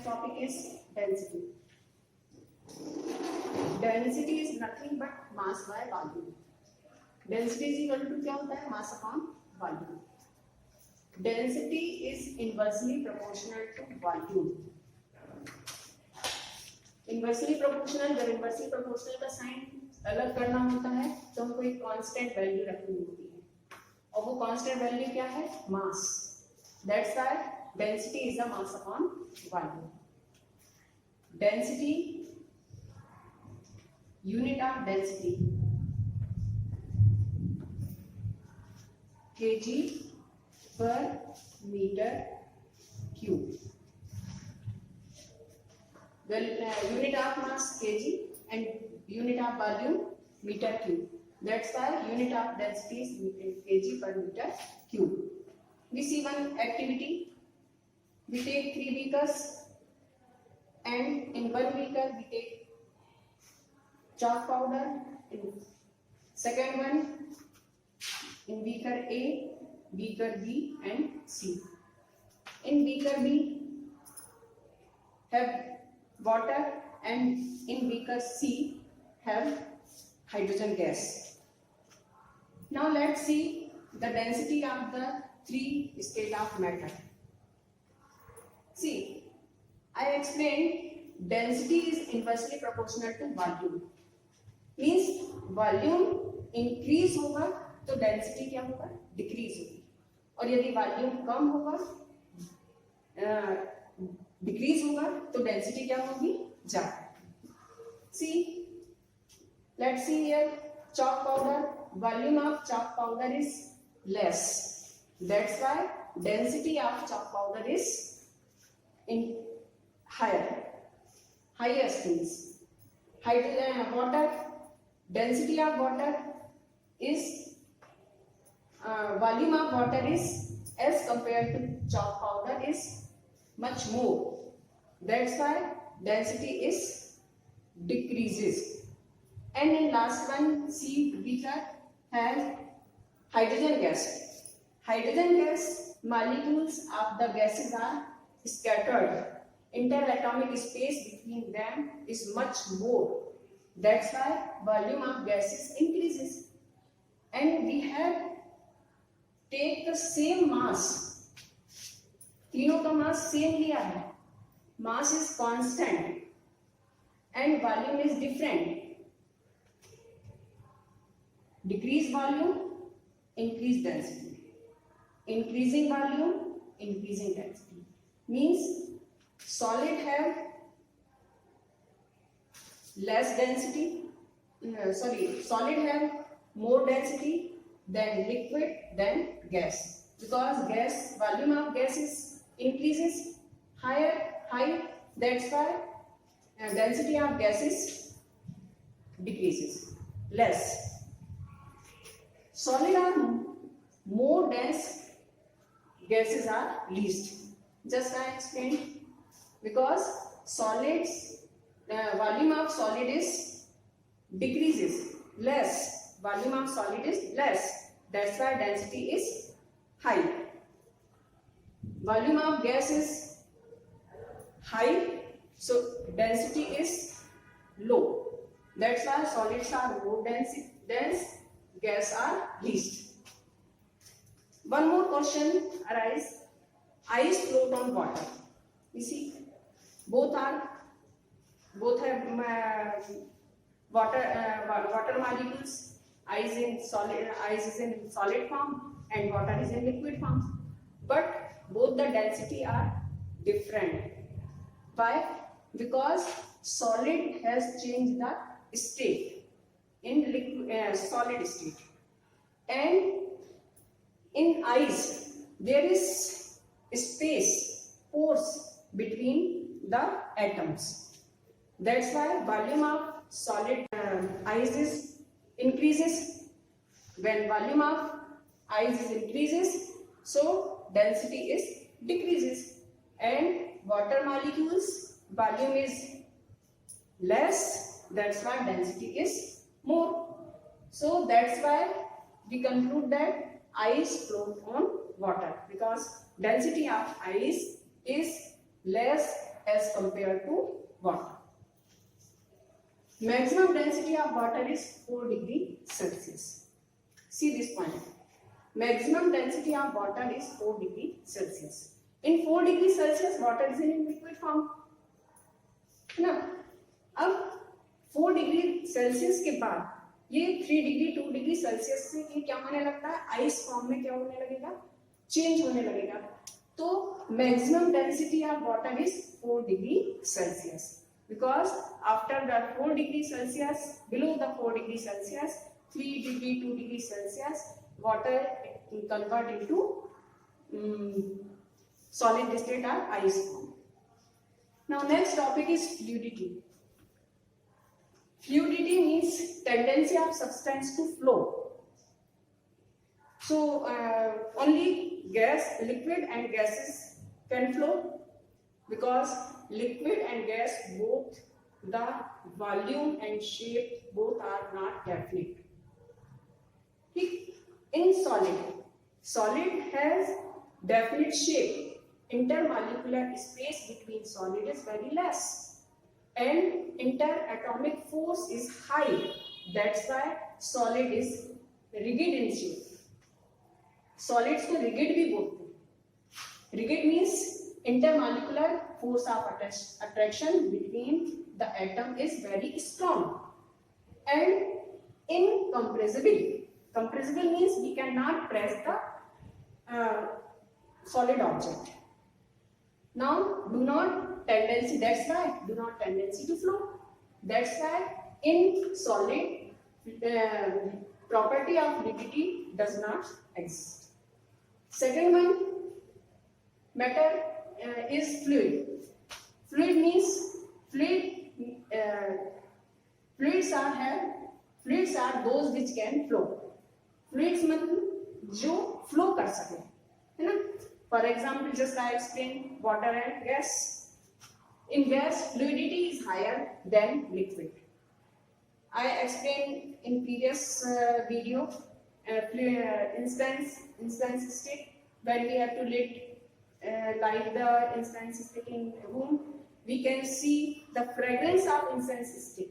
topic is density. Density is nothing but mass by volume. Density is equal to क्या होता है? Mass upon volume. Density is inversely proportional to volume. Inversely proportional, जब inversely proportional का sign अलग करना होता है तो हमको एक कांस्टेंट वैल्यू रखनी होती है, और वो कांस्टेंट वैल्यू क्या है? मास. That's why density is the mass upon volume. Density, unit of density, kg per meter cube. Well, unit of mass kg and unit of volume meter cube. That's why unit of density is kg per meter cube. We see one activity. We take 3 beakers, and in one beaker we take chalk powder. In second one, in beaker A, beaker B and C. In beaker B have water, and in beaker C have hydrogen gas. Now let's see the density of the 3 state of matter. See, I explained density is inversely proportional to volume. Means volume increase होगा तो density क्या होगा? Decrease होगी. और यदि volume कम होगा, decrease होगा तो density क्या होगी? ज्यादा. See, let's see here chalk powder. Volume of chalk powder is less. That's why density of chalk powder is in highest means. Hydrogen water, density of water is volume of water is as compared to chalk powder is much more. That's why density is decreases. And in last one, C beaker has hydrogen gas. Hydrogen gas molecules of the gases are scattered. Interatomic space between them is much more. That's why volume of gases increases. And we have take the same mass. तीनों का mass same लिया है. Mass is constant and volume is different. Decrease volume, increase density. Increasing volume, increasing density. Means solid have less density. Solid have more density than liquid than gas, because gas volume of gas is increases high. That's why density of gases decreases less. Solid are more dense, gases are least. Just I explained, because solids volume of solid is decreases less, volume of solid is less. That's why density is high. Volume of gas is high, so density is low. That's why solids are more dense, gas are least. One more question arise. Ice float on water. You see, both have water molecules. Ice is in solid form and water is in liquid form. But both the density are different. Why? Because solid has changed the state in solid state, and in ice there is space, pores between the atoms. That's why volume of solid ice is increases. When volume of ice is increases, so density is decreases. And water molecules volume is less, that's why density is more. So that's why we conclude that ice float on water, because density of ice is less as compared to water. Maximum density of water is 4 degree Celsius. See this point. Maximum density of water is 4 degree Celsius. In 4 degree Celsius, water is in liquid form. ना अब 4 degree Celsius के बाद ये 3 degree 2 degree Celsius से ये क्या होने लगता है, आइस फॉर्म में क्या होने लगेगा, चेंज होने लगेगा. तो maximum density of water is 4 degree Celsius because after the 4 degree Celsius, below the 4 degree Celsius, 3 degree 2 degree Celsius, water convert into solid state or ice form. Now next topic is fluidity. Fluidity means tendency of substance to flow. So only gas, liquid and gases can flow, because liquid and gas both the volume and shape both are not definite. In solid has definite shape. Intermolecular space between solid is very less and interatomic force is high. That's why solid is rigid in shape. Solids को rigid भी बोलते हैं. Rigid means intermolecular force of attraction between the atom is very strong. And incompressible. Compressible means we cannot press the solid object. Now do not tendency, that's why do not tendency to flow. That's why in solid property of rigidity does not exist. Second one, matter is fluid. Fluid means fluids are those which can flow. Fluids मतलब जो flow कर सके, है ना? For example, just I explained water and gas. In gas, fluidity is higher than liquid. I explained in previous video instance stick. When we have to light the incense stick in a room, we can see the fragrance of incense stick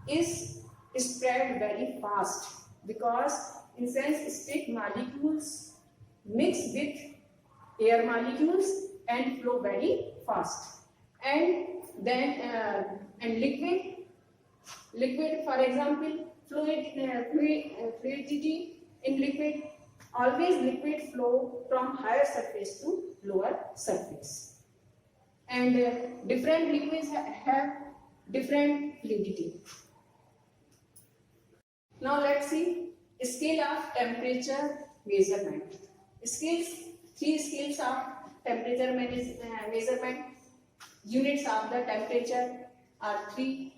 is spread very fast, because incense stick molecules mix with air molecules and flow very fast. And then and liquid, for example, fluidity in liquid, always liquid flow from higher surface to lower surface, and different liquids have different fluidity. Now let's see scale of temperature measurement. Three scales of temperature measurement. Units of the temperature are 3.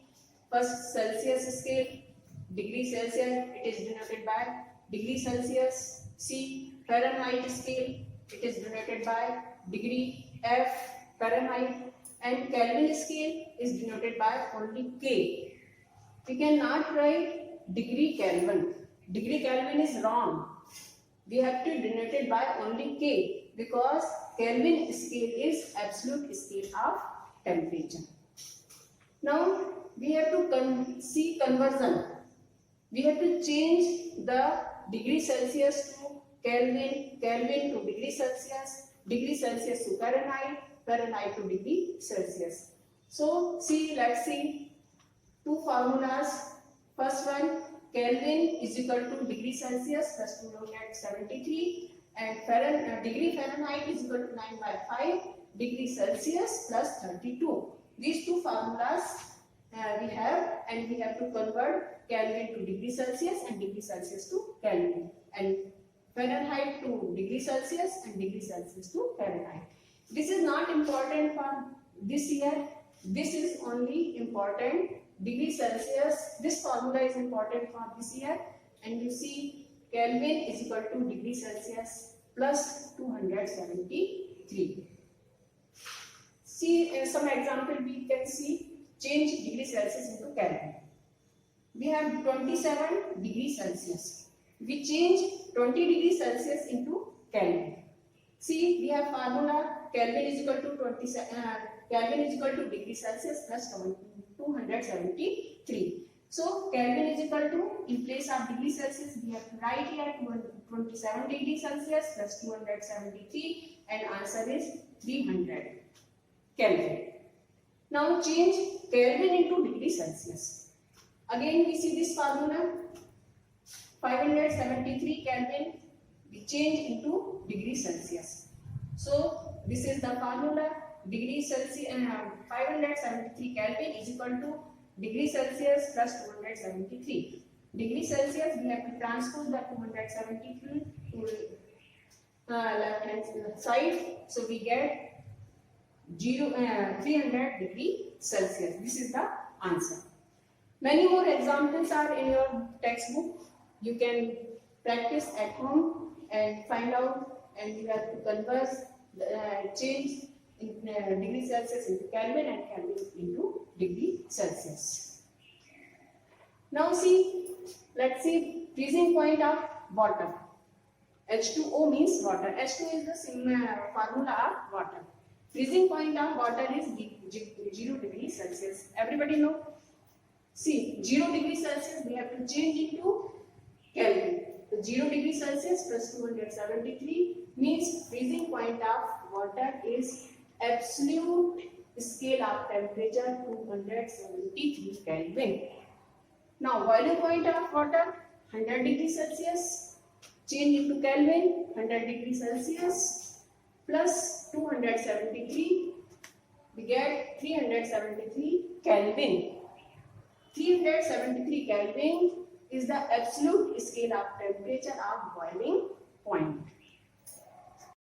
First, Celsius scale, degree Celsius, it is denoted by degree Celsius. C, Fahrenheit scale, it is denoted by degree F, Fahrenheit. And Kelvin scale is denoted by only K. We cannot write degree Kelvin. Degree Kelvin is wrong. We have to denote it by only K, because Kelvin scale is absolute scale of temperature. Now we have to see conversion. We have to change the degree Celsius to Kelvin, Kelvin to degree Celsius to Fahrenheit, Fahrenheit to degree Celsius. So let's see two formulas. First one, Kelvin is equal to degree Celsius plus 2 at 73, and degree Fahrenheit is equal to 9/5 degree Celsius plus 32. These two formulas we have, and we have to convert Kelvin to degree Celsius and degree Celsius to Kelvin, and Fahrenheit to degree Celsius and degree Celsius to Fahrenheit. This is not important for this year. This is only important degree Celsius. This formula is important for this year, and you see Kelvin is equal to degree Celsius plus 273. See some example we can see. Change degree Celsius into Kelvin. We have 27 degrees Celsius. We change 20 degrees Celsius into Kelvin. See, we have formula Kelvin is equal to Kelvin is equal to degree Celsius plus 273. So Kelvin is equal to, in place of degree Celsius, we have to write here 27 degree Celsius plus 273, and answer is 300 Kelvin. Now change Kelvin into degree Celsius. Again we see this formula, 573 Kelvin, we change into degree Celsius. So this is the formula, degree Celsius, 573 Kelvin is equal to degree Celsius plus 273. Degree Celsius, we have to transpose the 273 to left hand side, so we get 300 degree Celsius. This is the answer. Many more examples are in your textbook. You can practice at home and find out, and you have to convert change in degree Celsius into Kelvin and Kelvin into degree Celsius. Now see, let's see freezing point of water. H2O means water. H2 is the formula of water. Freezing point of water is 0 degree Celsius. Everybody know? See, 0 degree Celsius we have to change into Kelvin. So 0 degree Celsius plus 273 means freezing point of water is absolute scale of temperature 273 Kelvin. Now boiling point of water 100 degree Celsius, change into Kelvin, 100 degree Celsius plus 273, we get 373 Kelvin. 373 Kelvin is the absolute scale of temperature of boiling point.